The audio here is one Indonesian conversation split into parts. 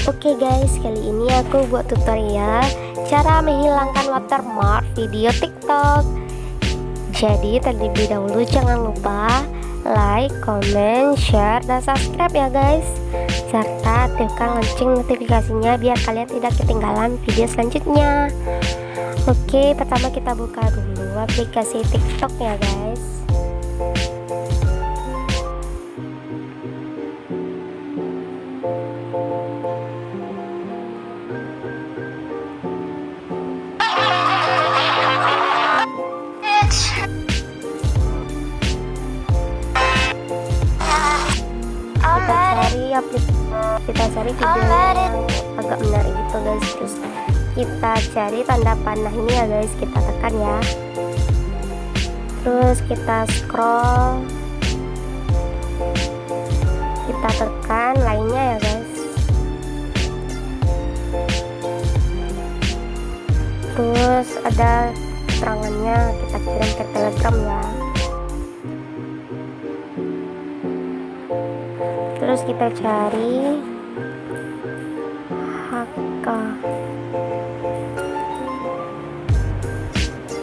Oke guys, kali ini aku buat tutorial cara menghilangkan watermark video TikTok. Jadi terlebih dahulu jangan lupa like, comment, share, dan subscribe ya guys, serta aktifkan lonceng notifikasinya biar kalian tidak ketinggalan video selanjutnya. Oke, pertama kita buka dulu aplikasi TikTok ya guys. Kita cari video yang agak menarik gitu guys, terus kita cari tanda panah ini ya guys, kita tekan ya, terus kita scroll, kita tekan lainnya ya guys, terus ada keterangannya, kita kirim ke Telegram ya. Terus kita cari HK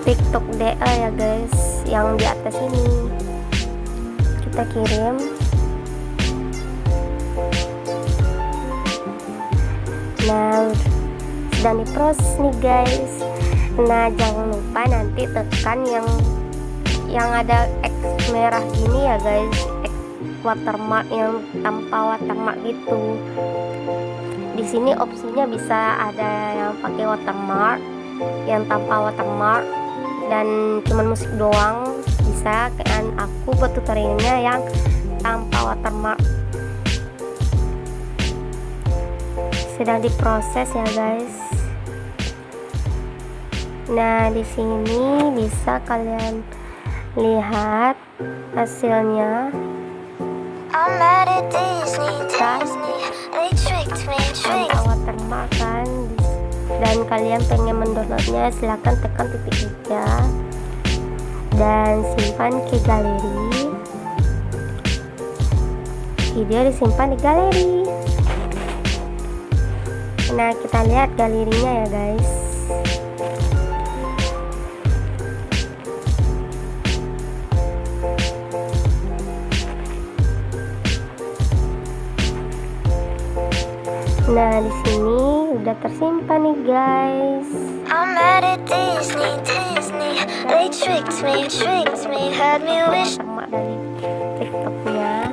TikTok DL ya guys, yang di atas ini kita kirim. Nah, sedang diproses nih guys. Nah, jangan lupa nanti tekan yang ada X merah gini ya guys, watermark yang tanpa watermark gitu. Di sini opsinya bisa ada yang pakai watermark, yang tanpa watermark, dan cuman musik doang bisa. Kan aku buat tutorialnya yang tanpa watermark. Sedang diproses ya guys. Nah, di sini bisa kalian lihat hasilnya. Watermark kan, dan kalian pengen mendownloadnya silahkan tekan titik 3 dan simpan ke galeri. Video disimpan di galeri. Nah, kita lihat galerinya ya guys. Nah, di sini udah tersimpan nih guys. Sama dari TikToknya.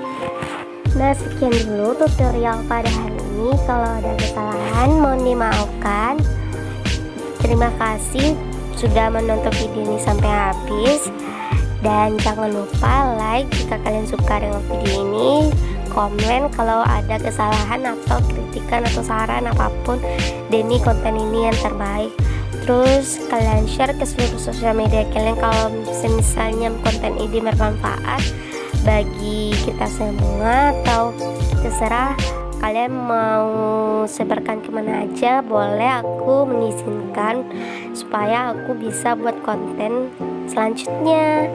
Nah, sekian dulu tutorial pada hari ini. Kalau ada kesalahan mohon dimaafkan. Terima kasih sudah menonton video ini sampai habis. Dan jangan lupa like jika kalian suka dengan video ini, komen kalau ada kesalahan atau kritikan atau saran apapun. Demi konten ini yang terbaik. Terus kalian share ke seluruh sosial media kalian kalau misalnya konten ini bermanfaat bagi kita semua, atau terserah kalian mau sebarkan kemana aja, boleh, aku mengizinkan supaya aku bisa buat konten selanjutnya.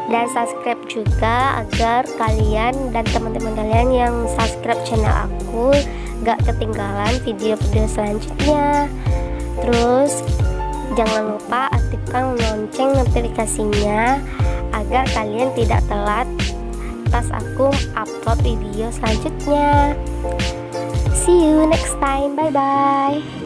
Dan subscribe juga agar kalian dan teman-teman kalian yang subscribe channel aku gak ketinggalan video-video selanjutnya. Terus jangan lupa aktifkan lonceng notifikasinya agar kalian tidak telat pas aku upload video selanjutnya. See you next time, bye bye.